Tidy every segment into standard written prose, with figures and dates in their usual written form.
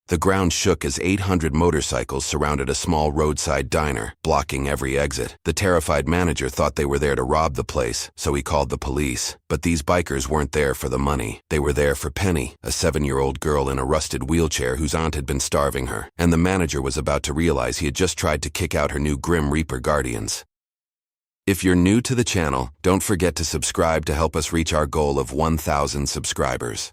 The ground shook as 800 motorcycles surrounded a small roadside diner, blocking every exit. The terrified manager thought they were there to rob the place, so he called the police. But these bikers weren't there for the money. They were there for Penny, a 7-year-old girl in a rusted wheelchair whose aunt had been starving her, and the manager was about to realize he had just tried to kick out her new Grim Reaper guardians. If you're new to the channel, don't forget to subscribe to help us reach our goal of 1,000 subscribers.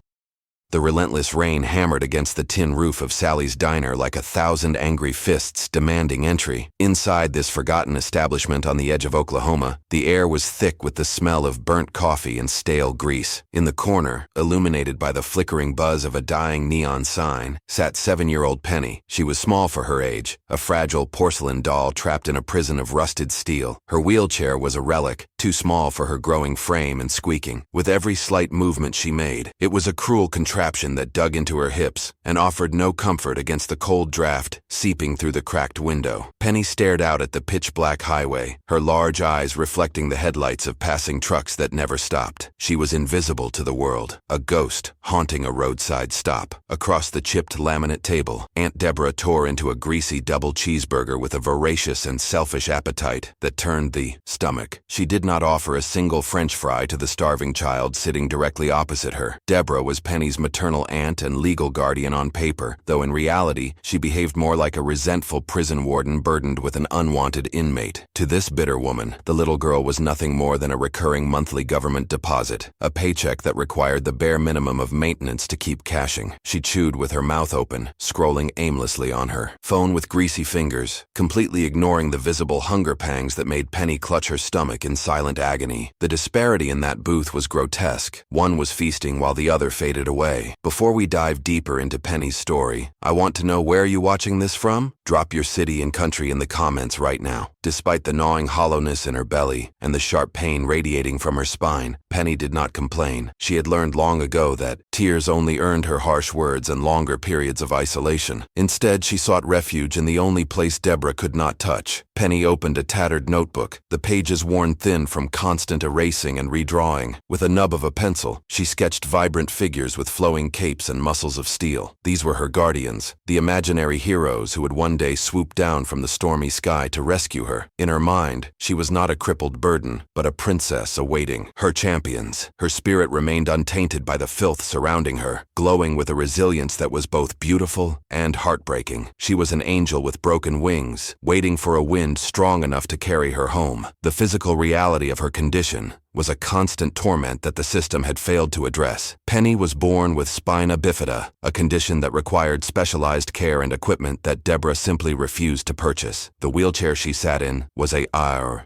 The relentless rain hammered against the tin roof of Sally's diner like 1,000 angry fists demanding entry. Inside this forgotten establishment on the edge of Oklahoma, the air was thick with the smell of burnt coffee and stale grease. In the corner, illuminated by the flickering buzz of a dying neon sign, sat 7-year-old Penny. She was small for her age, a fragile porcelain doll trapped in a prison of rusted steel. Her wheelchair was a relic, too small for her growing frame and squeaking. With every slight movement she made, it was a cruel contraption that dug into her hips and offered no comfort against the cold draft seeping through the cracked window. Penny stared out at the pitch-black highway, her large eyes reflecting the headlights of passing trucks that never stopped. She was invisible to the world, a ghost haunting a roadside stop. Across the chipped laminate table, Aunt Deborah tore into a greasy double cheeseburger with a voracious and selfish appetite that turned the stomach. She did not offer a single French fry to the starving child sitting directly opposite her. Deborah was Penny's maternal aunt and legal guardian on paper, though in reality, she behaved more like a resentful prison warden burdened with an unwanted inmate. To this bitter woman, the little girl was nothing more than a recurring monthly government deposit, a paycheck that required the bare minimum of maintenance to keep cashing. She chewed with her mouth open, scrolling aimlessly on her phone with greasy fingers, completely ignoring the visible hunger pangs that made Penny clutch her stomach in silent agony. The disparity in that booth was grotesque. One was feasting while the other faded away. Before we dive deeper into Penny's story, I want to know where you're watching this from? Drop your city and country in the comments right now. Despite the gnawing hollowness in her belly and the sharp pain radiating from her spine, Penny did not complain. She had learned long ago that tears only earned her harsh words and longer periods of isolation. Instead, she sought refuge in the only place Deborah could not touch. Penny opened a tattered notebook, the pages worn thin from constant erasing and redrawing. With a nub of a pencil, she sketched vibrant figures with flowing capes and muscles of steel. These were her guardians, the imaginary heroes who would one day swoop down from the stormy sky to rescue her. In her mind, she was not a crippled burden, but a princess awaiting her champions. Her spirit remained untainted by the filth surrounding her, glowing with a resilience that was both beautiful and heartbreaking. She was an angel with broken wings, waiting for a wind strong enough to carry her home. The physical reality of her condition was a constant torment that the system had failed to address. Penny was born with spina bifida, a condition that required specialized care and equipment that Deborah simply refused to purchase. The wheelchair she sat in was a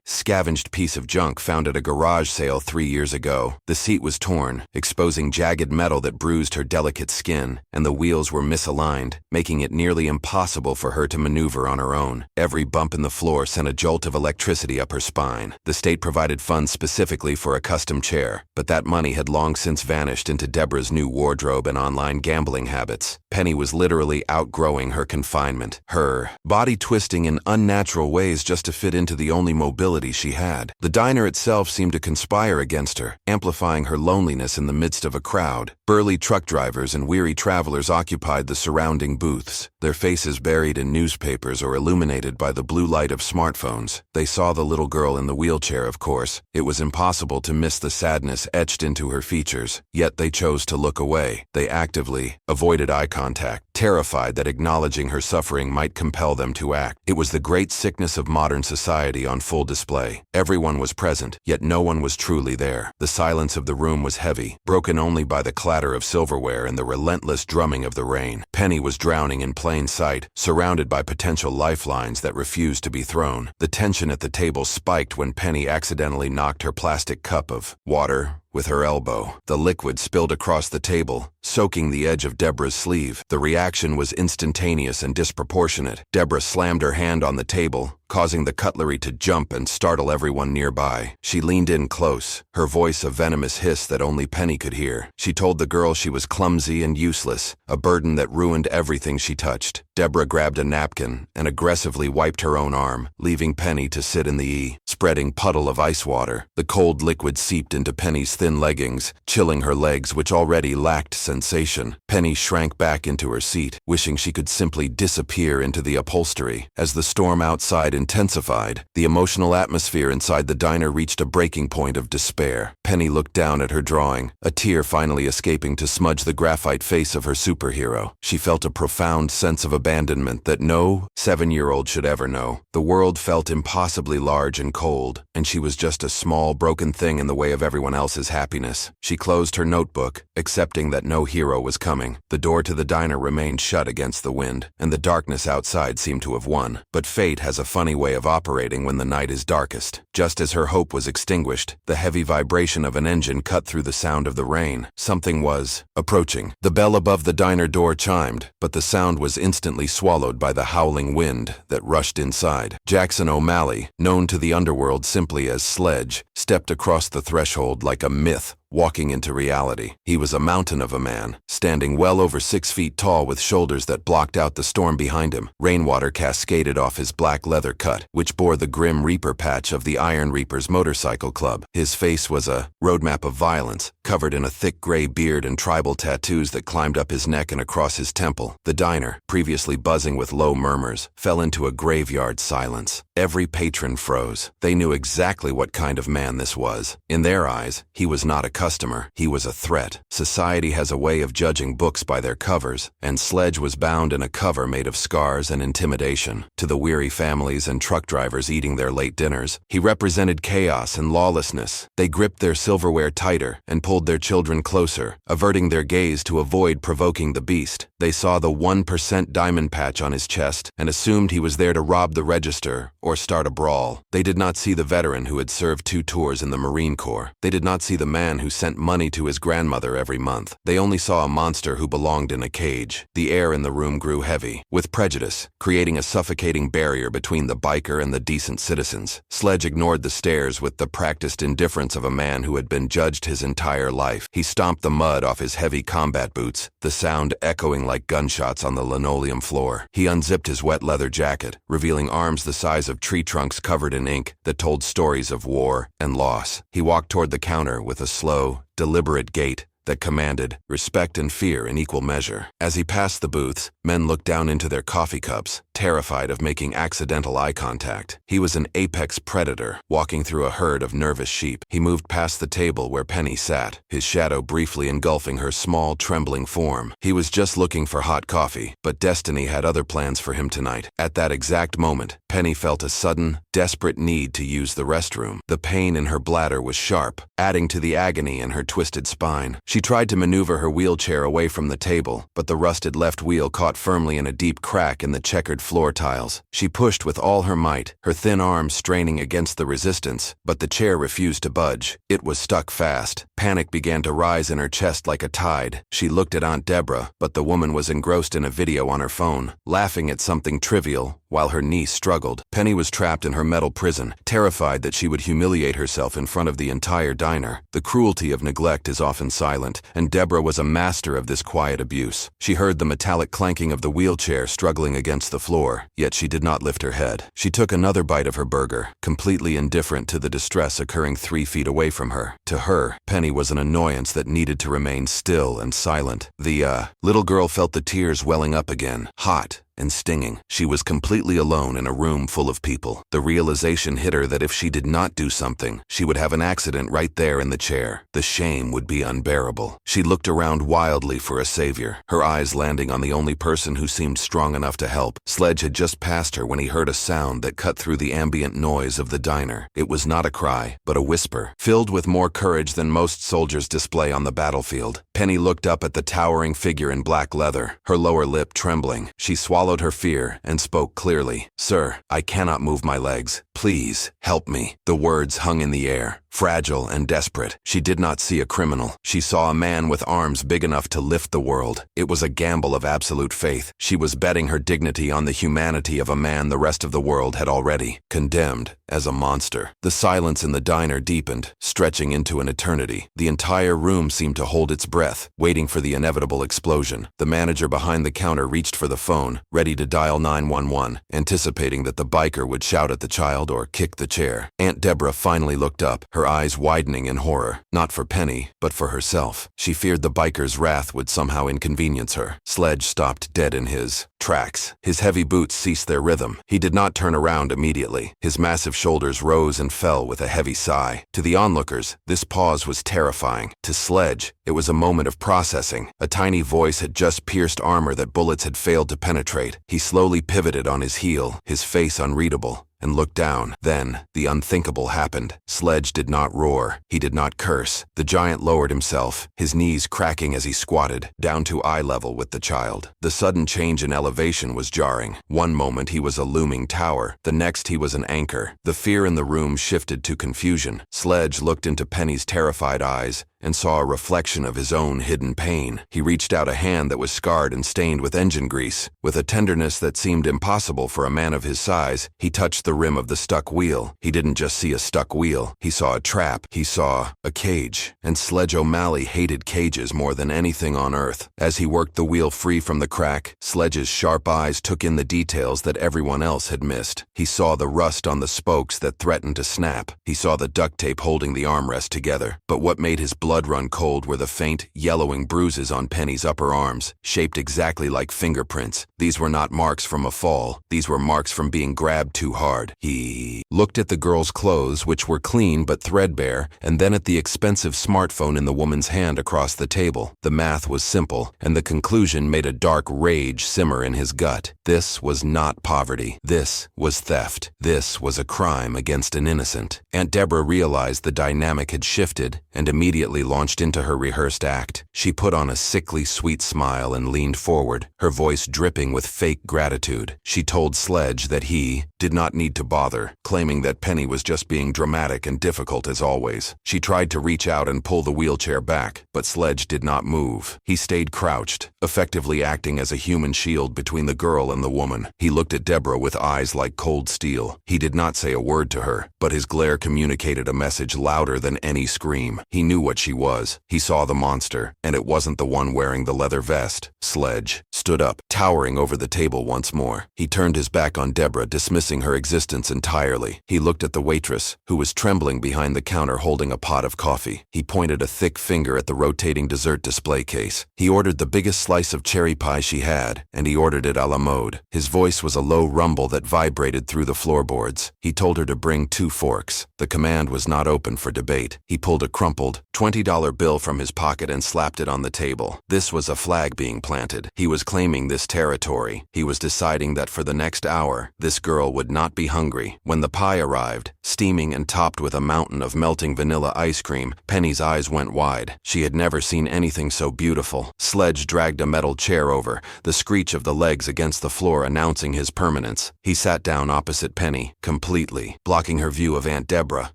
scavenged piece of junk found at a garage sale 3 years ago. The seat was torn, exposing jagged metal that bruised her delicate skin, and the wheels were misaligned, making it nearly impossible for her to maneuver on her own. Every bump in the floor sent a jolt of electricity up her spine. The state provided funds specifically for a custom chair, but that money had long since vanished into Deborah's new wardrobe and online gambling habits. Penny was literally outgrowing her confinement, her body twisting in unnatural ways just to fit into the only mobility she had. The diner itself seemed to conspire against her, amplifying her loneliness in the midst of a crowd. Burly truck drivers and weary travelers occupied the surrounding booths, their faces buried in newspapers or illuminated by the blue light of smartphones. They saw the little girl in the wheelchair, of course. It was impossible to miss the sadness etched into her features, yet they chose to look away. They actively avoided eye contact, terrified that acknowledging her suffering might compel them to act. It was the great sickness of modern society on full display. Everyone was present, yet no one was truly there. The silence of the room was heavy, broken only by the clatter of silverware and the relentless drumming of the rain. Penny was drowning in plain sight, surrounded by potential lifelines that refused to be thrown. The tension at the table spiked when Penny accidentally knocked her plastic cup of water with her elbow. The liquid spilled across the table, soaking the edge of Deborah's sleeve. The reaction was instantaneous and disproportionate. Deborah slammed her hand on the table, causing the cutlery to jump and startle everyone nearby. She leaned in close, her voice a venomous hiss that only Penny could hear. She told the girl she was clumsy and useless, a burden that ruined everything she touched. Deborah grabbed a napkin and aggressively wiped her own arm, leaving Penny to sit in the spreading puddle of ice water. The cold liquid seeped into Penny's thin leggings, chilling her legs which already lacked sensation. Penny shrank back into her seat, wishing she could simply disappear into the upholstery. As the storm outside intensified, the emotional atmosphere inside the diner reached a breaking point of despair. Penny looked down at her drawing, a tear finally escaping to smudge the graphite face of her superhero. She felt a profound sense of abandonment that no 7-year-old should ever know. The world felt impossibly large and cold, and she was just a small, broken thing in the way of everyone else's happiness. She closed her notebook, accepting that no hero was coming. The door to the diner remained shut against the wind, and the darkness outside seemed to have won. But fate has a funny way of operating when the night is darkest. Just as her hope was extinguished, the heavy vibration of an engine cut through the sound of the rain. Something was approaching. The bell above the diner door chimed, but the sound was instantly swallowed by the howling wind that rushed inside. Jackson O'Malley, known to the underworld simply as Sledge, stepped across the threshold like a myth, walking into reality. He was a mountain of a man, standing well over 6 feet tall with shoulders that blocked out the storm behind him. Rainwater cascaded off his black leather cut, which bore the grim Reaper patch of the Iron Reapers Motorcycle Club. His face was a roadmap of violence, covered in a thick gray beard and tribal tattoos that climbed up his neck and across his temple. The diner, previously buzzing with low murmurs, fell into a graveyard silence. Every patron froze. They knew exactly what kind of man this was. In their eyes, he was not a customer, he was a threat. Society has a way of judging books by their covers, and Sledge was bound in a cover made of scars and intimidation. To the weary families and truck drivers eating their late dinners, he represented chaos and lawlessness. They gripped their silverware tighter and pulled their children closer, averting their gaze to avoid provoking the beast. They saw the 1% diamond patch on his chest and assumed he was there to rob the register or start a brawl. They did not see the veteran who had served 2 tours in the Marine Corps. They did not see the man who sent money to his grandmother every month. They only saw a monster who belonged in a cage. The air in the room grew heavy, with prejudice, creating a suffocating barrier between the biker and the decent citizens. Sledge ignored the stares with the practiced indifference of a man who had been judged his entire life. He stomped the mud off his heavy combat boots, the sound echoing like gunshots on the linoleum floor. He unzipped his wet leather jacket, revealing arms the size of tree trunks covered in ink that told stories of war and loss. He walked toward the counter with a slow, deliberate gait that commanded respect and fear in equal measure. As he passed the booths, men looked down into their coffee cups, terrified of making accidental eye contact. He was an apex predator, walking through a herd of nervous sheep. He moved past the table where Penny sat, his shadow briefly engulfing her small, trembling form. He was just looking for hot coffee, but destiny had other plans for him tonight. At that exact moment, Penny felt a sudden, desperate need to use the restroom. The pain in her bladder was sharp, adding to the agony in her twisted spine. She tried to maneuver her wheelchair away from the table, but the rusted left wheel caught firmly in a deep crack in the checkered floor tiles. She pushed with all her might, her thin arms straining against the resistance, but the chair refused to budge. It was stuck fast. Panic began to rise in her chest like a tide. She looked at Aunt Deborah, but the woman was engrossed in a video on her phone, laughing at something trivial, while her knee struggled. Penny was trapped in her metal prison, terrified that she would humiliate herself in front of the entire diner. The cruelty of neglect is often silent, and Deborah was a master of this quiet abuse. She heard the metallic clanking of the wheelchair struggling against the floor, yet she did not lift her head. She took another bite of her burger, completely indifferent to the distress occurring 3 feet away from her. To her, Penny was an annoyance that needed to remain still and silent. The little girl felt the tears welling up again, hot and stinging. She was completely alone in a room full of people. The realization hit her that if she did not do something, she would have an accident right there in the chair. The shame would be unbearable. She looked around wildly for a savior, her eyes landing on the only person who seemed strong enough to help. Sledge had just passed her when he heard a sound that cut through the ambient noise of the diner. It was not a cry, but a whisper, filled with more courage than most soldiers display on the battlefield. Penny looked up at the towering figure in black leather, her lower lip trembling. She swallowed her fear and spoke clearly. "Sir, I cannot move my legs. Please, help me." The words hung in the air, fragile and desperate. She did not see a criminal. She saw a man with arms big enough to lift the world. It was a gamble of absolute faith. She was betting her dignity on the humanity of a man the rest of the world had already condemned as a monster. The silence in the diner deepened, stretching into an eternity. The entire room seemed to hold its breath, waiting for the inevitable explosion. The manager behind the counter reached for the phone, ready to dial 911, anticipating that the biker would shout at the child or kick the chair. Aunt Deborah finally looked up, her eyes widening in horror. Not for Penny, but for herself. She feared the biker's wrath would somehow inconvenience her. Sledge stopped dead in his tracks. His heavy boots ceased their rhythm. He did not turn around immediately. His massive shoulders rose and fell with a heavy sigh. To the onlookers, this pause was terrifying. To Sledge, it was a moment of processing. A tiny voice had just pierced armor that bullets had failed to penetrate. He slowly pivoted on his heel, his face unreadable, and looked down. Then, the unthinkable happened. Sledge did not roar. He did not curse. The giant lowered himself, his knees cracking as he squatted, down to eye level with the child. The sudden change in elevation was jarring. One moment he was a looming tower, the next he was an anchor. The fear in the room shifted to confusion. Sledge looked into Penny's terrified eyes and saw a reflection of his own hidden pain. He reached out a hand that was scarred and stained with engine grease. With a tenderness that seemed impossible for a man of his size, he touched the rim of the stuck wheel. He didn't just see a stuck wheel. He saw a trap. He saw a cage. And Sledge O'Malley hated cages more than anything on earth. As he worked the wheel free from the crack, Sledge's sharp eyes took in the details that everyone else had missed. He saw the rust on the spokes that threatened to snap. He saw the duct tape holding the armrest together. But what made his blood run cold were the faint, yellowing bruises on Penny's upper arms, shaped exactly like fingerprints. These were not marks from a fall. These were marks from being grabbed too hard. He looked at the girl's clothes, which were clean but threadbare, and then at the expensive smartphone in the woman's hand across the table. The math was simple, and the conclusion made a dark rage simmer in his gut. This was not poverty. This was theft. This was a crime against an innocent. Aunt Deborah realized the dynamic had shifted and immediately launched into her rehearsed act. She put on a sickly sweet smile and leaned forward, her voice dripping with fake gratitude. She told Sledge that he did not need to bother, claiming that Penny was just being dramatic and difficult as always. She tried to reach out and pull the wheelchair back, but Sledge did not move. He stayed crouched, effectively acting as a human shield between the girl and the woman. He looked at Deborah with eyes like cold steel. He did not say a word to her, but his glare communicated a message louder than any scream. He knew what she was. He saw the monster, and it wasn't the one wearing the leather vest. Sledge stood up, towering over the table once more. He turned his back on Deborah, dismissing her existence entirely. He looked at the waitress, who was trembling behind the counter holding a pot of coffee. He pointed a thick finger at the rotating dessert display case. He ordered the biggest slice of cherry pie she had, and he ordered it a la mode. His voice was a low rumble that vibrated through the floorboards. He told her to bring 2 forks. The command was not open for debate. He pulled a crumpled $20 bill from his pocket and slapped it on the table. This was a flag being planted. He was claiming this territory. He was deciding that for the next hour, this girl would not be hungry. When the pie arrived, steaming and topped with a mountain of melting vanilla ice cream, Penny's eyes went wide. She had never seen anything so beautiful. Sledge dragged a metal chair over, the screech of the legs against the floor announcing his permanence. He sat down opposite Penny, completely blocking her view of Aunt Deborah.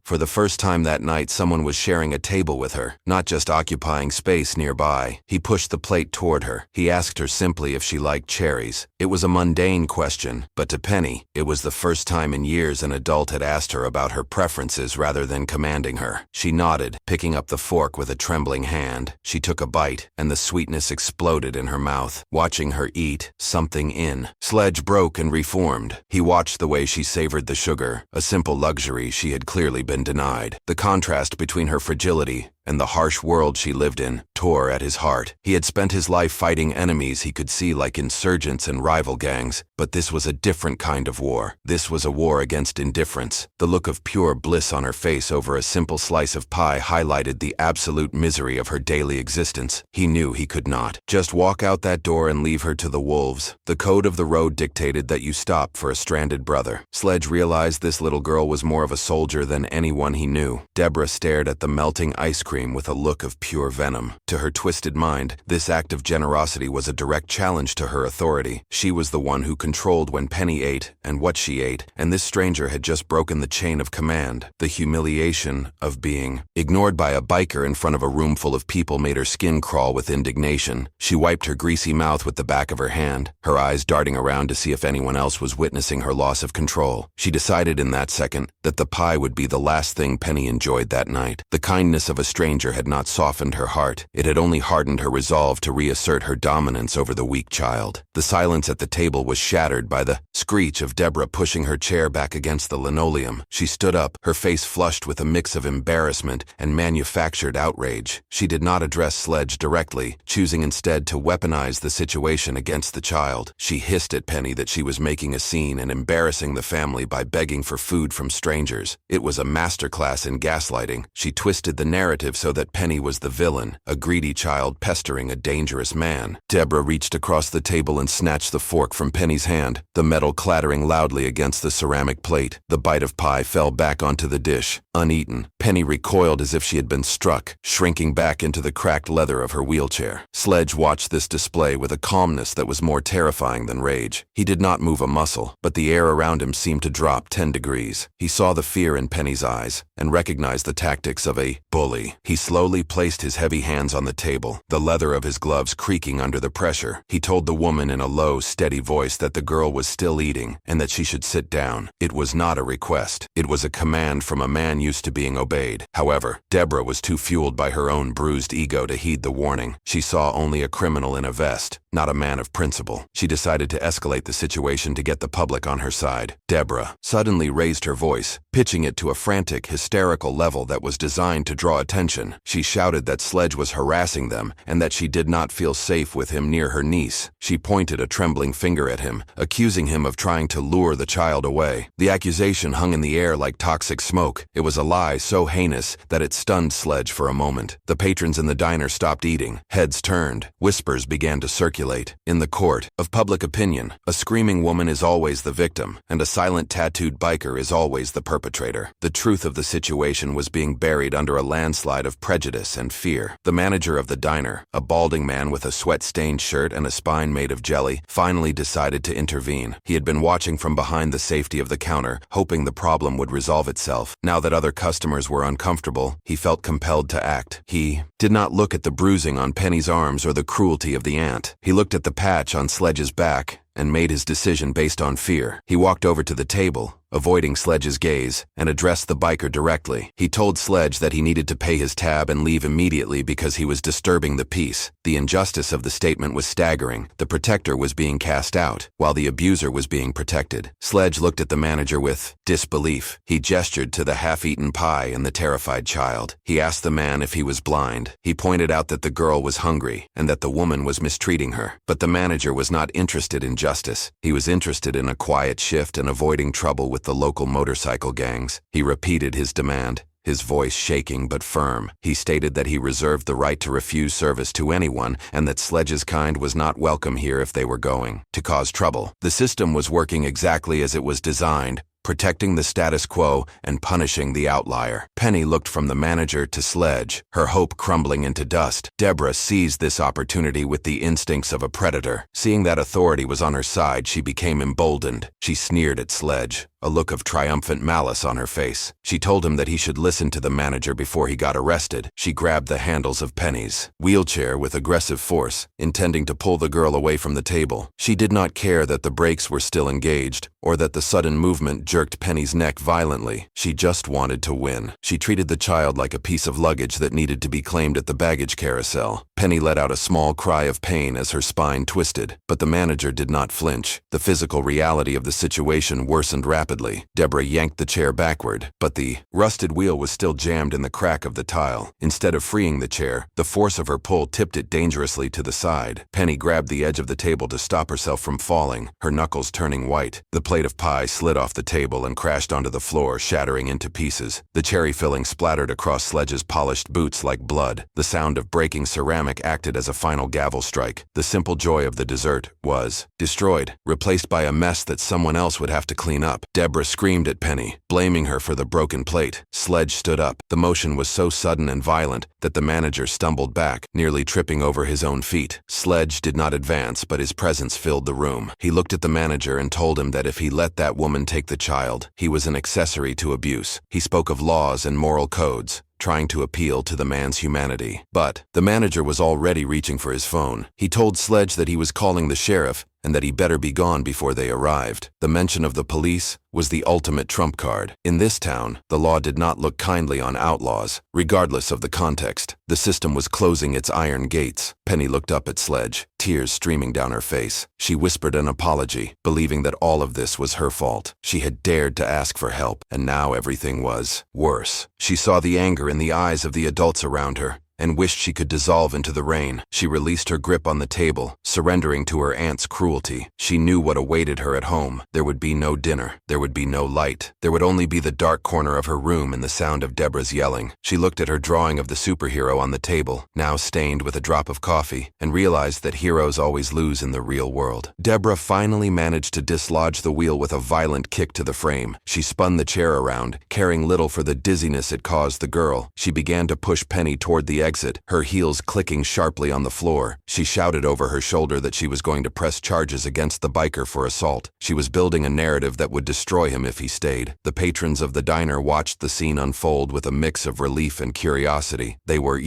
For the first time that night, someone was sharing a table with her, not just occupying space nearby. He pushed the plate toward her. He asked her simply if she liked cherries. It was a mundane question, but to Penny, it was the first time in years an adult had asked her about her preferences rather than commanding her. She nodded, picking up the fork with a trembling hand. She took a bite, and the sweetness exploded in her mouth. Watching her eat, something in Sledge broke and reformed. He watched the way she savored the sugar, a simple luxury she had clearly been denied. The contrast between her fragility and the harsh world she lived in tore at his heart. He had spent his life fighting enemies he could see like insurgents and rival gangs, but this was a different kind of war. This was a war against indifference. The look of pure bliss on her face over a simple slice of pie highlighted the absolute misery of her daily existence. He knew he could not just walk out that door and leave her to the wolves. The code of the road dictated that you stop for a stranded brother. Sledge realized this little girl was more of a soldier than anyone he knew. Deborah stared at the melting ice cream cream with a look of pure venom. To her twisted mind, this act of generosity was a direct challenge to her authority. She was the one who controlled when Penny ate and what she ate, and this stranger had just broken the chain of command. The humiliation of being ignored by a biker in front of a room full of people made her skin crawl with indignation. She wiped her greasy mouth with the back of her hand, her eyes darting around to see if anyone else was witnessing her loss of control. She decided in that second that the pie would be the last thing Penny enjoyed that night. The kindness of a stranger had not softened her heart. It had only hardened her resolve to reassert her dominance over the weak child. The silence at the table was shattered by the screech of Deborah pushing her chair back against the linoleum. She stood up, her face flushed with a mix of embarrassment and manufactured outrage. She did not address Sledge directly, choosing instead to weaponize the situation against the child. She hissed at Penny that she was making a scene and embarrassing the family by begging for food from strangers. It was a masterclass in gaslighting. She twisted the narrative so that Penny was the villain, a greedy child pestering a dangerous man. Deborah reached across the table and snatched the fork from Penny's hand, the metal clattering loudly against the ceramic plate. The bite of pie fell back onto the dish, uneaten. Penny recoiled as if she had been struck, shrinking back into the cracked leather of her wheelchair. Sledge watched this display with a calmness that was more terrifying than rage. He did not move a muscle, but the air around him seemed to drop 10 degrees. He saw the fear in Penny's eyes and recognized the tactics of a bully. He slowly placed his heavy hands on the table, the leather of his gloves creaking under the pressure. He told the woman in a low, steady voice that the girl was still eating and that she should sit down. It was not a request. It was a command from a man used to being obeyed. However, Deborah was too fueled by her own bruised ego to heed the warning. She saw only a criminal in a vest, not a man of principle. She decided to escalate the situation to get the public on her side. Deborah suddenly raised her voice, pitching it to a frantic, hysterical level that was designed to draw attention. She shouted that Sledge was harassing them and that she did not feel safe with him near her niece. She pointed a trembling finger at him, accusing him of trying to lure the child away. The accusation hung in the air like toxic smoke. It was a lie so heinous that it stunned Sledge for a moment. The patrons in the diner stopped eating. Heads turned. Whispers began to circulate. In the court of public opinion, a screaming woman is always the victim, and a silent tattooed biker is always the perpetrator. The truth of the situation was being buried under a landslide of prejudice and fear. The manager of the diner, a balding man with a sweat-stained shirt and a spine made of jelly, finally decided to intervene. He had been watching from behind the safety of the counter, hoping the problem would resolve itself. Now that other customers were uncomfortable, he felt compelled to act. He did not look at the bruising on Penny's arms or the cruelty of the ant. He looked at the patch on Sledge's back and made his decision based on fear. He walked over to the table, avoiding Sledge's gaze, and addressed the biker directly. He told Sledge that he needed to pay his tab and leave immediately because he was disturbing the peace. The injustice of the statement was staggering. The protector was being cast out, while the abuser was being protected. Sledge looked at the manager with disbelief. He gestured to the half-eaten pie and the terrified child. He asked the man if he was blind. He pointed out that the girl was hungry and that the woman was mistreating her. But the manager was not interested in justice. He was interested in a quiet shift and avoiding trouble with the local motorcycle gangs. He repeated his demand, his voice shaking but firm. He stated that he reserved the right to refuse service to anyone and that Sledge's kind was not welcome here if they were going to cause trouble. The system was working exactly as it was designed, protecting the status quo and punishing the outlier. Penny looked from the manager to Sledge, her hope crumbling into dust. Deborah seized this opportunity with the instincts of a predator. Seeing that authority was on her side, she became emboldened. She sneered at Sledge, a look of triumphant malice on her face. She told him that he should listen to the manager before he got arrested. She grabbed the handles of Penny's wheelchair with aggressive force, intending to pull the girl away from the table. She did not care that the brakes were still engaged, or that the sudden movement jerked Penny's neck violently. She just wanted to win. She treated the child like a piece of luggage that needed to be claimed at the baggage carousel. Penny let out a small cry of pain as her spine twisted, but the manager did not flinch. The physical reality of the situation worsened rapidly. Deborah yanked the chair backward, but the rusted wheel was still jammed in the crack of the tile. Instead of freeing the chair, the force of her pull tipped it dangerously to the side. Penny grabbed the edge of the table to stop herself from falling, her knuckles turning white. The plate of pie slid off the table and crashed onto the floor, shattering into pieces. The cherry filling splattered across Sledge's polished boots like blood. The sound of breaking ceramic acted as a final gavel strike. The simple joy of the dessert was destroyed, replaced by a mess that someone else would have to clean up. Deborah screamed at Penny, blaming her for the broken plate. Sledge stood up. The motion was so sudden and violent that the manager stumbled back, nearly tripping over his own feet. Sledge did not advance, but his presence filled the room. He looked at the manager and told him that if he let that woman take the child, he was an accessory to abuse. He spoke of laws and moral codes, trying to appeal to the man's humanity. But the manager was already reaching for his phone. He told Sledge that he was calling the sheriff and that he better be gone before they arrived. The mention of the police was the ultimate trump card. In this town, the law did not look kindly on outlaws, regardless of the context. The system was closing its iron gates. Penny looked up at Sledge, tears streaming down her face. She whispered an apology, believing that all of this was her fault. She had dared to ask for help, and now everything was worse. She saw the anger in the eyes of the adults around her and wished she could dissolve into the rain. She released her grip on the table, surrendering to her aunt's cruelty. She knew what awaited her at home. There would be no dinner. There would be no light. There would only be the dark corner of her room and the sound of Deborah's yelling. She looked at her drawing of the superhero on the table, now stained with a drop of coffee, and realized that heroes always lose in the real world. Deborah finally managed to dislodge the wheel with a violent kick to the frame. She spun the chair around, caring little for the dizziness it caused the girl. She began to push Penny toward the exit, her heels clicking sharply on the floor. She shouted over her shoulder that she was going to press charges against the biker for assault. She was building a narrative that would destroy him if he stayed. The patrons of the diner watched the scene unfold with a mix of relief and curiosity. They were,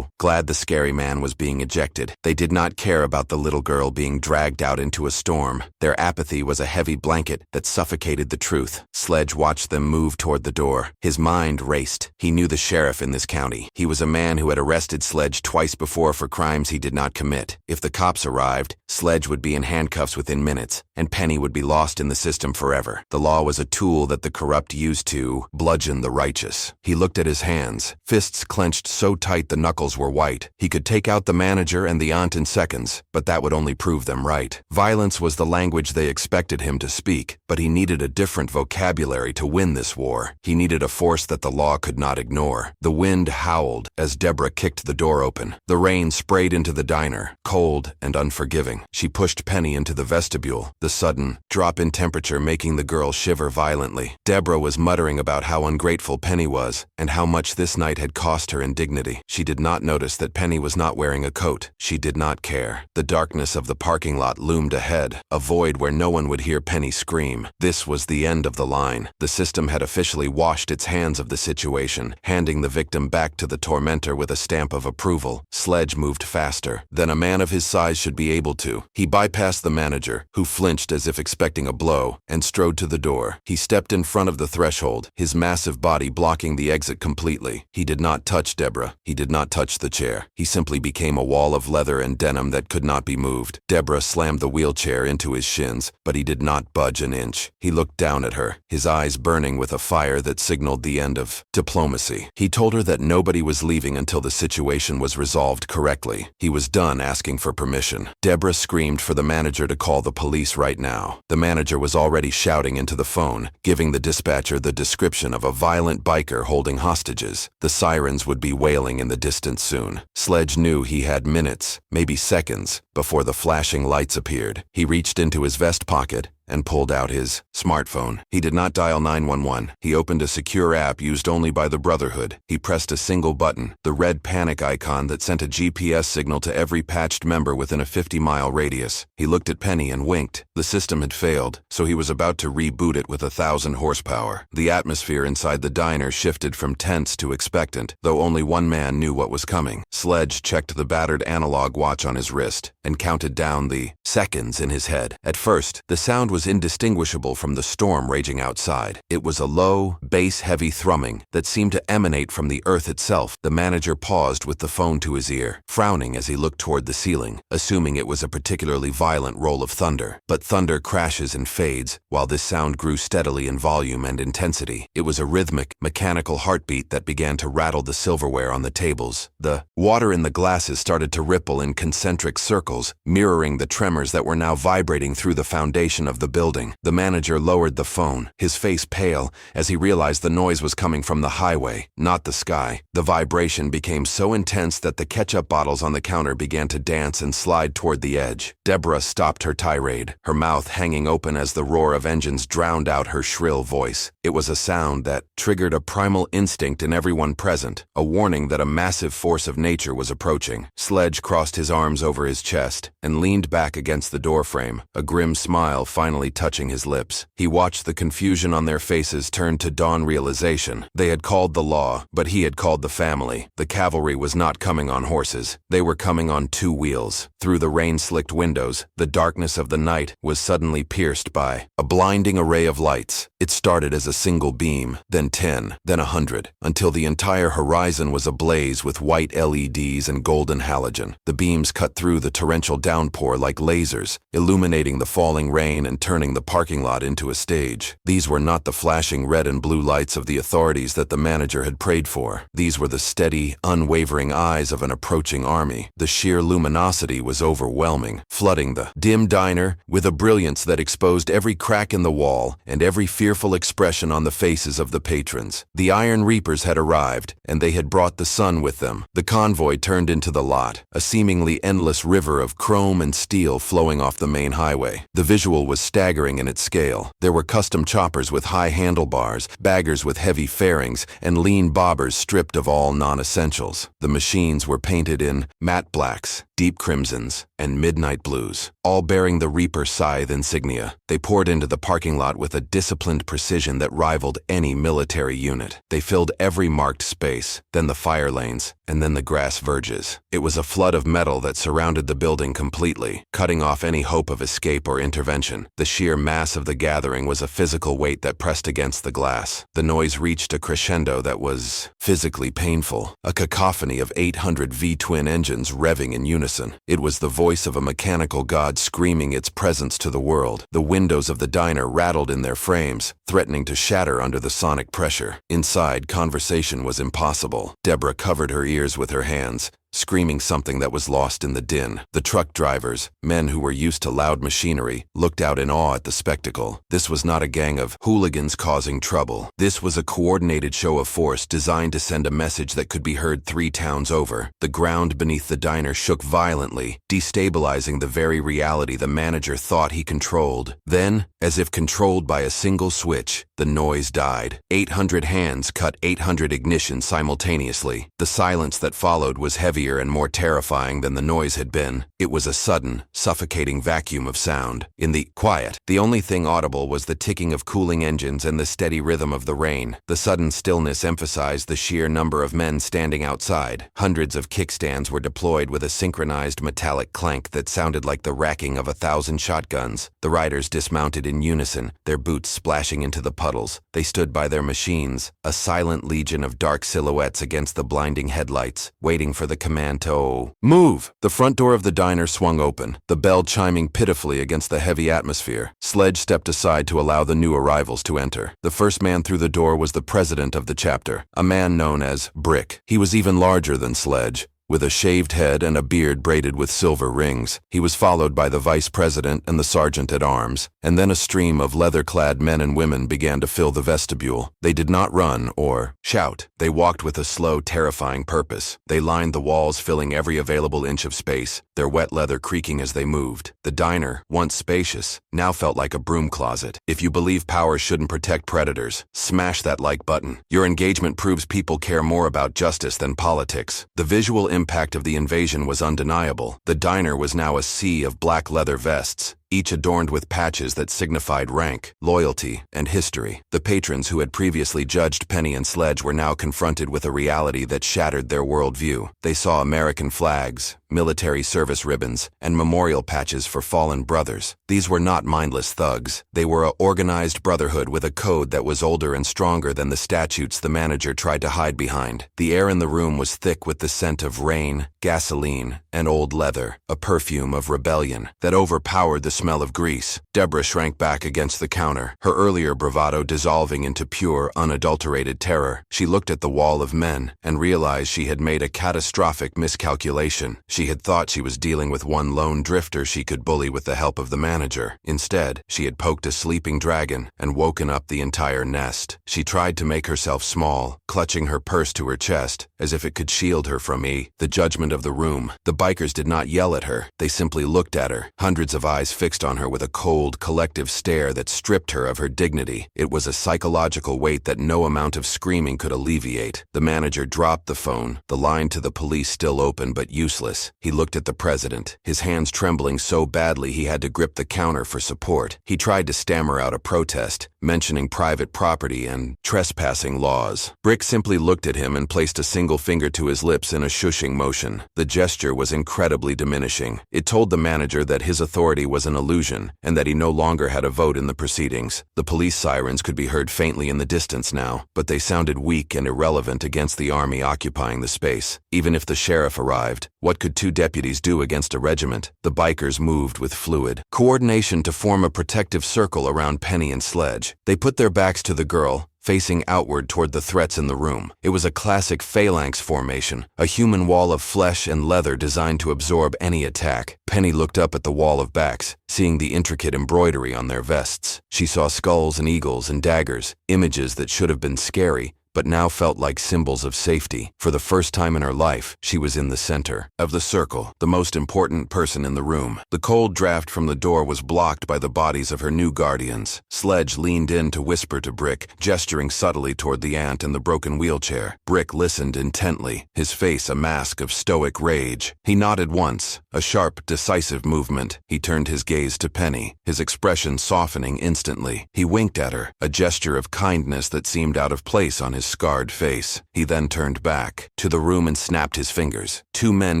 glad the scary man was being ejected. They did not care about the little girl being dragged out into a storm. Their apathy was a heavy blanket that suffocated the truth. Sledge watched them move toward the door. His mind raced. He knew the sheriff in this county. He was a man who had arrested Sledge twice before for crimes he did not commit. If the cops arrived, Sledge would be in handcuffs within minutes, and Penny would be lost in the system forever. The law was a tool that the corrupt used to bludgeon the righteous. He looked at his hands, fists clenched so tight the knuckles were white. He could take out the manager and the aunt in seconds, but that would only prove them right. Violence was the language they expected him to speak, but he needed a different vocabulary to win this war. He needed a force that the law could not ignore. The wind howled as Deborah kicked the door open. The rain sprayed into the diner, cold and unforgiving. She pushed Penny into the vestibule, the sudden drop in temperature making the girl shiver violently. Deborah was muttering about how ungrateful Penny was and how much this night had cost her in dignity. She did not notice that Penny was not wearing a coat. She did not care. The darkness of the parking lot loomed ahead, a void where no one would hear Penny scream. This was the end of the line. The system had officially washed its hands of the situation, handing the victim back to the tormentor with a stamp of approval. Sledge moved faster than a man of his size should be able to. He bypassed the manager, who flinched as if expecting a blow, and strode to the door. He stepped in front of the threshold, his massive body blocking the exit completely. He did not touch Deborah. He did not touch the chair. He simply became a wall of leather and denim that could not be moved. Deborah slammed the wheelchair into his shins, but he did not budge an inch. He looked down at her, his eyes burning with a fire that signaled the end of diplomacy. He told her that nobody was leaving until the situation was resolved correctly. He was done asking for permission. Deborah screamed for the manager to call the police right now. The manager was already shouting into the phone, giving the dispatcher the description of a violent biker holding hostages. The sirens would be wailing in the distance soon. Sledge knew he had minutes, maybe seconds, before the flashing lights appeared. He reached into his vest pocket and pulled out his smartphone. He did not dial 911. He opened a secure app used only by the Brotherhood. He pressed a single button, the red panic icon that sent a GPS signal to every patched member within a 50-mile radius. He looked at Penny and winked. The system had failed, so he was about to reboot it with 1,000 horsepower. The atmosphere inside the diner shifted from tense to expectant, though only one man knew what was coming. Sledge checked the battered analog watch on his wrist and counted down the seconds in his head. At first, the sound was indistinguishable from the storm raging outside. It was a low, bass-heavy thrumming that seemed to emanate from the earth itself. The manager paused with the phone to his ear, frowning as he looked toward the ceiling, assuming it was a particularly violent roll of thunder. But thunder crashes and fades, while this sound grew steadily in volume and intensity. It was a rhythmic, mechanical heartbeat that began to rattle the silverware on the tables. The water in the glasses started to ripple in concentric circles, mirroring the tremors that were now vibrating through the foundation of the building. The manager lowered the phone, his face pale, as he realized the noise was coming from the highway, not the sky. The vibration became so intense that the ketchup bottles on the counter began to dance and slide toward the edge. Deborah stopped her tirade, her mouth hanging open as the roar of engines drowned out her shrill voice. It was a sound that triggered a primal instinct in everyone present, a warning that a massive force of nature was approaching. Sledge crossed his arms over his chest and leaned back against the doorframe, a grim smile finally touching his lips. He watched the confusion on their faces turn to dawn realization. They had called the law, but he had called the family. The cavalry was not coming on horses. They were coming on two wheels. Through the rain-slicked windows, the darkness of the night was suddenly pierced by a blinding array of lights. It started as a single beam, then 10, then 100, until the entire horizon was ablaze with white LEDs and golden halogen. The beams cut through the torrential downpour like lasers, illuminating the falling rain and turning the parking lot into a stage. These were not the flashing red and blue lights of the authorities that the manager had prayed for. These were the steady, unwavering eyes of an approaching army. The sheer luminosity was overwhelming, flooding the dim diner with a brilliance that exposed every crack in the wall and every fearful expression on the faces of the patrons. The Iron Reapers had arrived, and they had brought the sun with them. The convoy turned into the lot, a seemingly endless river of chrome and steel flowing off the main highway. The visual was staggering in its scale. There were custom choppers with high handlebars, baggers with heavy fairings, and lean bobbers stripped of all non-essentials. The machines were painted in matte blacks, deep crimsons, and midnight blues, all bearing the Reaper scythe insignia. They poured into the parking lot with a disciplined precision that rivaled any military unit. They filled every marked space, then the fire lanes, and then the grass verges. It was a flood of metal that surrounded the building completely, cutting off any hope of escape or intervention. The sheer mass of the gathering was a physical weight that pressed against the glass. The noise reached a crescendo that was physically painful, a cacophony of 800 V-twin engines revving in unison. It was the voice of a mechanical god screaming its presence to the world. The windows of the diner rattled in their frames, threatening to shatter under the sonic pressure. Inside, conversation was impossible. Deborah covered her ears with her hands, screaming something that was lost in the din. The truck drivers, men who were used to loud machinery, looked out in awe at the spectacle. This was not a gang of hooligans causing trouble. This was a coordinated show of force designed to send a message that could be heard 3 towns over. The ground beneath the diner shook violently, destabilizing the very reality the manager thought he controlled. Then, as if controlled by a single switch, the noise died. 800 hands cut 800 ignitions simultaneously. The silence that followed was heavier and more terrifying than the noise had been. It was a sudden, suffocating vacuum of sound. In the quiet, the only thing audible was the ticking of cooling engines and the steady rhythm of the rain. The sudden stillness emphasized the sheer number of men standing outside. Hundreds of kickstands were deployed with a synchronized metallic clank that sounded like the racking of 1,000 shotguns. The riders dismounted in unison, their boots splashing into the puddles. They stood by their machines, a silent legion of dark silhouettes against the blinding headlights, waiting for the command to move. The front door of the diner swung open, the bell chiming pitifully against the heavy atmosphere. Sledge stepped aside to allow the new arrivals to enter. The first man through the door was the president of the chapter, a man known as Brick. He was even larger than Sledge, with a shaved head and a beard braided with silver rings. He was followed by the vice president and the sergeant-at-arms, and then a stream of leather-clad men and women began to fill the vestibule. They did not run or shout. They walked with a slow, terrifying purpose. They lined the walls, filling every available inch of space, their wet leather creaking as they moved. The diner, once spacious, now felt like a broom closet. If you believe power shouldn't protect predators, smash that like button. Your engagement proves people care more about justice than politics. The visual impact of the invasion was undeniable. The diner was now a sea of black leather vests, each adorned with patches that signified rank, loyalty, and history. The patrons who had previously judged Penny and Sledge were now confronted with a reality that shattered their worldview. They saw American flags, military service ribbons, and memorial patches for fallen brothers. These were not mindless thugs. They were an organized brotherhood with a code that was older and stronger than the statutes the manager tried to hide behind. The air in the room was thick with the scent of rain, gasoline, and old leather, a perfume of rebellion that overpowered the smell of grease. Deborah shrank back against the counter, her earlier bravado dissolving into pure, unadulterated terror. She looked at the wall of men and realized she had made a catastrophic miscalculation. She had thought she was dealing with one lone drifter she could bully with the help of the manager. Instead, she had poked a sleeping dragon and woken up the entire nest. She tried to make herself small, clutching her purse to her chest, as if it could shield her from the judgment of the room. The bikers did not yell at her. They simply looked at her, hundreds of eyes fixed on her with a cold, collective stare that stripped her of her dignity. It was a psychological weight that no amount of screaming could alleviate. The manager dropped the phone, the line to the police still open but useless. He looked at the president, his hands trembling so badly he had to grip the counter for support. He tried to stammer out a protest, mentioning private property and trespassing laws. Brick simply looked at him and placed a single finger to his lips in a shushing motion. The gesture was incredibly diminishing. It told the manager that his authority was an illusion and that he no longer had a vote in the proceedings. The police sirens could be heard faintly in the distance now, but they sounded weak and irrelevant against the army occupying the space. Even if the sheriff arrived, what could two deputies do against a regiment? The bikers moved with fluid coordination to form a protective circle around Penny and Sledge. They put their backs to the girl, facing outward toward the threats in the room. It was a classic phalanx formation, a human wall of flesh and leather designed to absorb any attack. Penny looked up at the wall of backs, seeing the intricate embroidery on their vests. She saw skulls and eagles and daggers, images that should have been scary, but now felt like symbols of safety. For the first time in her life, she was in the center of the circle, the most important person in the room. The cold draft from the door was blocked by the bodies of her new guardians. Sledge leaned in to whisper to Brick, gesturing subtly toward the ant in the broken wheelchair. Brick listened intently, his face a mask of stoic rage. He nodded once, a sharp, decisive movement. He turned his gaze to Penny, his expression softening instantly. He winked at her, a gesture of kindness that seemed out of place on his scarred face. He then turned back to the room and snapped his fingers. Two men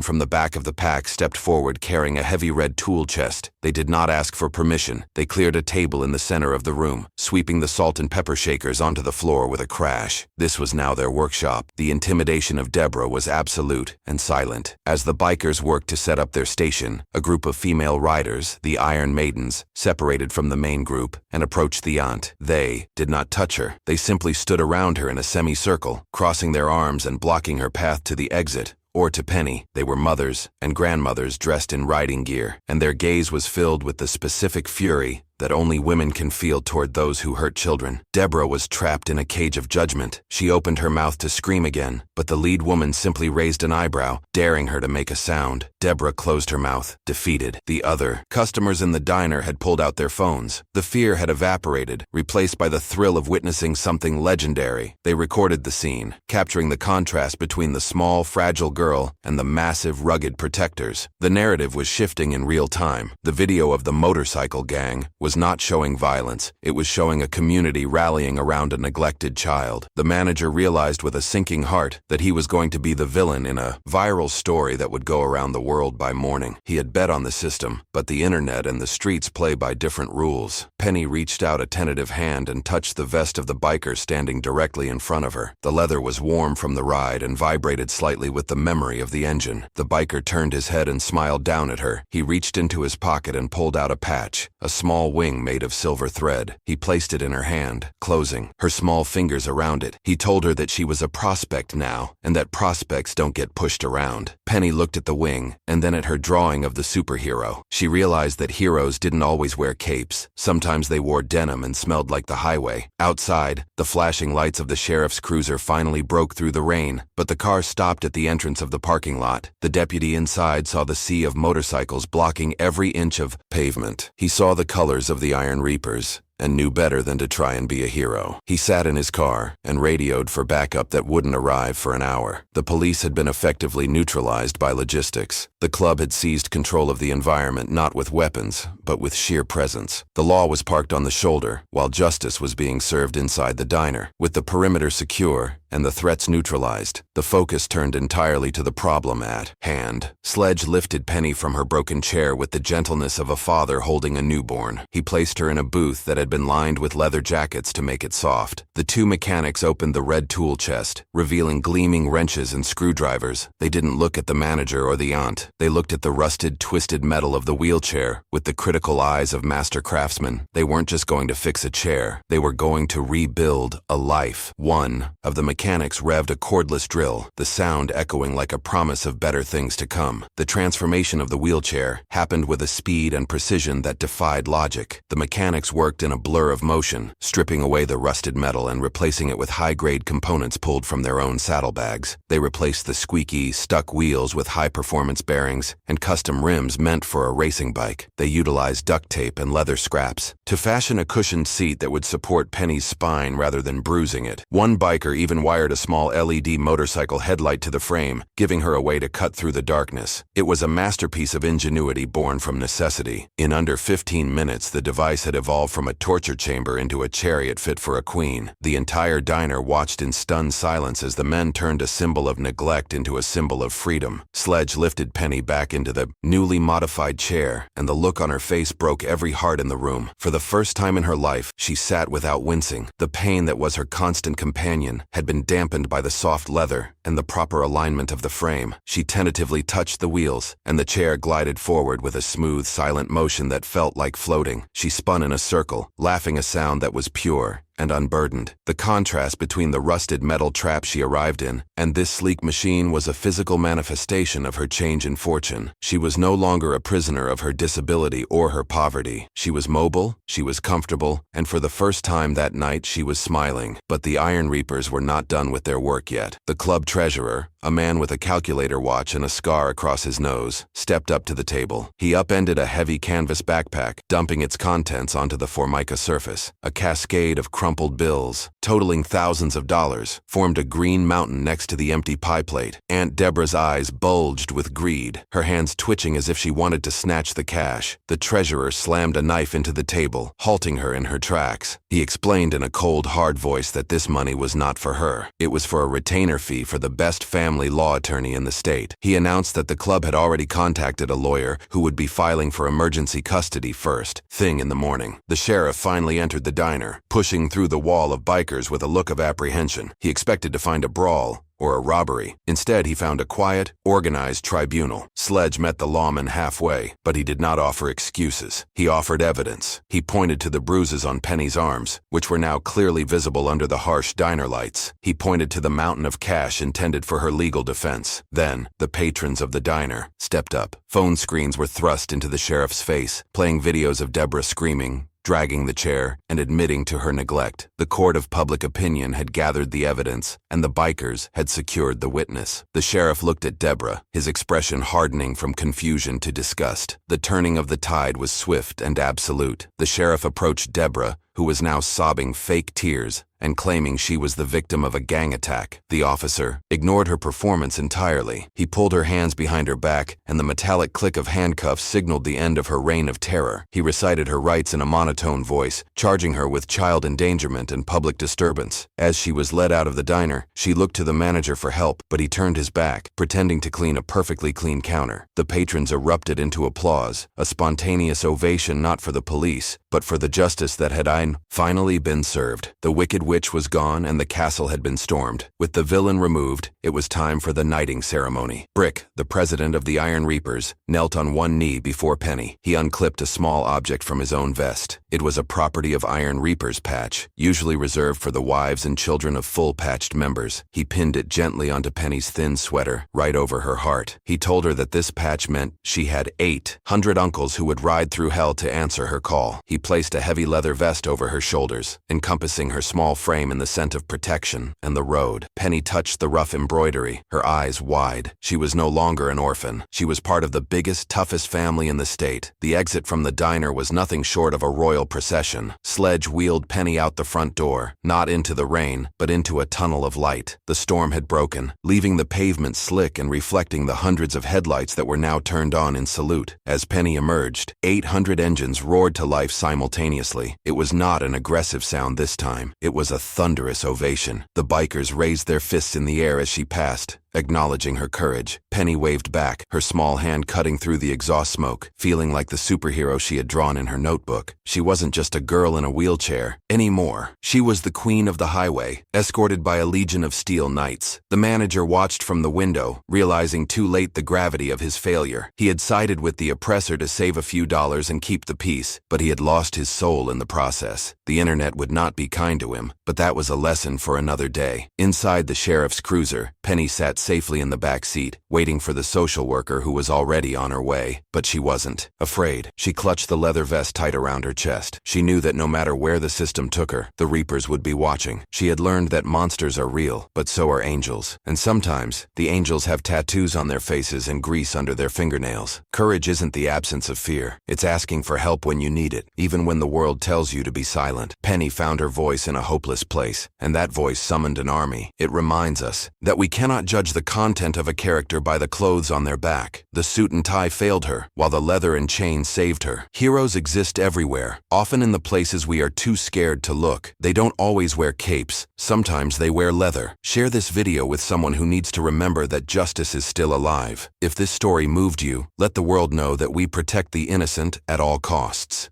from the back of the pack stepped forward carrying a heavy red tool chest. They did not ask for permission. They cleared a table in the center of the room, sweeping the salt and pepper shakers onto the floor with a crash. This was now their workshop. The intimidation of Deborah was absolute and silent. As the bikers worked to set up their station, a group of female riders, the Iron Maidens, separated from the main group and approached the aunt. They did not touch her. They simply stood around her in a semicircle, crossing their arms and blocking her path to the exit. Or to Penny. They were mothers and grandmothers dressed in riding gear, and their gaze was filled with the specific fury that only women can feel toward those who hurt children. Deborah was trapped in a cage of judgment. She opened her mouth to scream again, but the lead woman simply raised an eyebrow, daring her to make a sound. Deborah closed her mouth, defeated. The other customers in the diner had pulled out their phones. The fear had evaporated, replaced by the thrill of witnessing something legendary. They recorded the scene, capturing the contrast between the small, fragile girl and the massive, rugged protectors. The narrative was shifting in real time. The video of the motorcycle gang was not showing violence. It was showing a community rallying around a neglected child. The manager realized with a sinking heart that he was going to be the villain in a viral story that would go around the world by morning. He had bet on the system, but the internet and the streets play by different rules. Penny reached out a tentative hand and touched the vest of the biker standing directly in front of her. The leather was warm from the ride and vibrated slightly with the memory of the engine. The biker turned his head and smiled down at her. He reached into his pocket and pulled out a patch, a small wing made of silver thread. He placed it in her hand, closing her small fingers around it. He told her that she was a prospect now, and that prospects don't get pushed around. Penny looked at the wing, and then at her drawing of the superhero. She realized that heroes didn't always wear capes. Sometimes they wore denim and smelled like the highway. Outside, the flashing lights of the sheriff's cruiser finally broke through the rain, but the car stopped at the entrance of the parking lot. The deputy inside saw the sea of motorcycles blocking every inch of pavement. He saw the colors of the Iron Reapers and knew better than to try and be a hero. He sat in his car and radioed for backup that wouldn't arrive for an hour. The police had been effectively neutralized by logistics. The club had seized control of the environment not with weapons, but with sheer presence. The law was parked on the shoulder, while justice was being served inside the diner. With the perimeter secure and the threats neutralized, the focus turned entirely to the problem at hand. Sledge lifted Penny from her broken chair with the gentleness of a father holding a newborn. He placed her in a booth that had been lined with leather jackets to make it soft. The two mechanics opened the red tool chest, revealing gleaming wrenches and screwdrivers. They didn't look at the manager or the aunt. They looked at the rusted, twisted metal of the wheelchair with the critical eyes of master craftsmen. They weren't just going to fix a chair. They were going to rebuild a life. One of the mechanics revved a cordless drill, the sound echoing like a promise of better things to come. The transformation of the wheelchair happened with a speed and precision that defied logic. The mechanics worked in a blur of motion, stripping away the rusted metal and replacing it with high-grade components pulled from their own saddlebags. They replaced the squeaky, stuck wheels with high-performance bearings and custom rims meant for a racing bike. They utilized duct tape and leather scraps to fashion a cushioned seat that would support Penny's spine rather than bruising it. One biker even wired a small LED motorcycle headlight to the frame, giving her a way to cut through the darkness. It was a masterpiece of ingenuity born from necessity. In under 15 minutes, the device had evolved from a torture chamber into a chariot fit for a queen. The entire diner watched in stunned silence as the men turned a symbol of neglect into a symbol of freedom. Sledge lifted Penny back into the newly modified chair, and the look on her face broke every heart in the room. For the first time in her life, she sat without wincing. The pain that was her constant companion had been dampened by the soft leather and the proper alignment of the frame. She tentatively touched the wheels, and the chair glided forward with a smooth, silent motion that felt like floating. She spun in a circle, laughing a sound that was pure and unburdened. The contrast between the rusted metal trap she arrived in and this sleek machine was a physical manifestation of her change in fortune. She was no longer a prisoner of her disability or her poverty. She was mobile, she was comfortable, and for the first time that night she was smiling. But the Iron Reapers were not done with their work yet. The club treasurer, a man with a calculator watch and a scar across his nose, stepped up to the table. He upended a heavy canvas backpack, dumping its contents onto the formica surface. A cascade of crumpled bills, totaling thousands of dollars, formed a green mountain next to the empty pie plate. Aunt Deborah's eyes bulged with greed, her hands twitching as if she wanted to snatch the cash. The treasurer slammed a knife into the table, halting her in her tracks. He explained in a cold, hard voice that this money was not for her. It was for a retainer fee for the best family law attorney in the state. He announced that the club had already contacted a lawyer who would be filing for emergency custody first thing in the morning. The sheriff finally entered the diner, pushing through the wall of bikers with a look of apprehension. He expected to find a brawl or a robbery. Instead, he found a quiet, organized tribunal. Sledge met the lawman halfway, but he did not offer excuses. He offered evidence. He pointed to the bruises on Penny's arms, which were now clearly visible under the harsh diner lights. He pointed to the mountain of cash intended for her legal defense. Then, the patrons of the diner stepped up. Phone screens were thrust into the sheriff's face, playing videos of Deborah screaming, dragging the chair, and admitting to her neglect. The court of public opinion had gathered the evidence, and the bikers had secured the witness. The sheriff looked at Deborah, his expression hardening from confusion to disgust. The turning of the tide was swift and absolute. The sheriff approached Deborah, who was now sobbing fake tears and claiming she was the victim of a gang attack. The officer ignored her performance entirely. He pulled her hands behind her back, and the metallic click of handcuffs signaled the end of her reign of terror. He recited her rights in a monotone voice, charging her with child endangerment and public disturbance. As she was led out of the diner, she looked to the manager for help, but he turned his back, pretending to clean a perfectly clean counter. The patrons erupted into applause, a spontaneous ovation not for the police, but for the justice that had finally been served. The Wicked Witch was gone and the castle had been stormed. With the villain removed, it was time for the knighting ceremony. Brick, the president of the Iron Reapers, knelt on one knee before Penny. He unclipped a small object from his own vest. It was a property of Iron Reapers patch, usually reserved for the wives and children of full-patched members. He pinned it gently onto Penny's thin sweater, right over her heart. He told her that this patch meant she had 800 uncles who would ride through hell to answer her call. He placed a heavy leather vest over her shoulders, encompassing her small frame in the scent of protection and the road. Penny touched the rough embroidery, her eyes wide. She was no longer an orphan. She was part of the biggest, toughest family in the state. The exit from the diner was nothing short of a royal procession. Sledge wheeled Penny out the front door, not into the rain, but into a tunnel of light. The storm had broken, leaving the pavement slick and reflecting the hundreds of headlights that were now turned on in salute. As Penny emerged, 800 engines roared to life simultaneously. It was not an aggressive sound this time. It was a thunderous ovation. The bikers raised their fists in the air as she passed, acknowledging her courage. Penny waved back, her small hand cutting through the exhaust smoke, feeling like the superhero she had drawn in her notebook. She wasn't just a girl in a wheelchair anymore. She was the queen of the highway, escorted by a legion of steel knights. The manager watched from the window, realizing too late the gravity of his failure. He had sided with the oppressor to save a few dollars and keep the peace, but he had lost his soul in the process. The internet would not be kind to him, but that was a lesson for another day. Inside the sheriff's cruiser, Penny sat safely in the back seat, waiting for the social worker who was already on her way. But she wasn't. Afraid, she clutched the leather vest tight around her chest. She knew that no matter where the system took her, the Reapers would be watching. She had learned that monsters are real, but so are angels. And sometimes, the angels have tattoos on their faces and grease under their fingernails. Courage isn't the absence of fear. It's asking for help when you need it, even when the world tells you to be silent. Penny found her voice in a hopeless place, and that voice summoned an army. It reminds us that we cannot judge the content of a character by the clothes on their back. The suit and tie failed her, while the leather and chain saved her. Heroes exist everywhere, often in the places we are too scared to look. They don't always wear capes. Sometimes they wear leather. Share this video with someone who needs to remember that justice is still alive. If this story moved you, let the world know that we protect the innocent at all costs.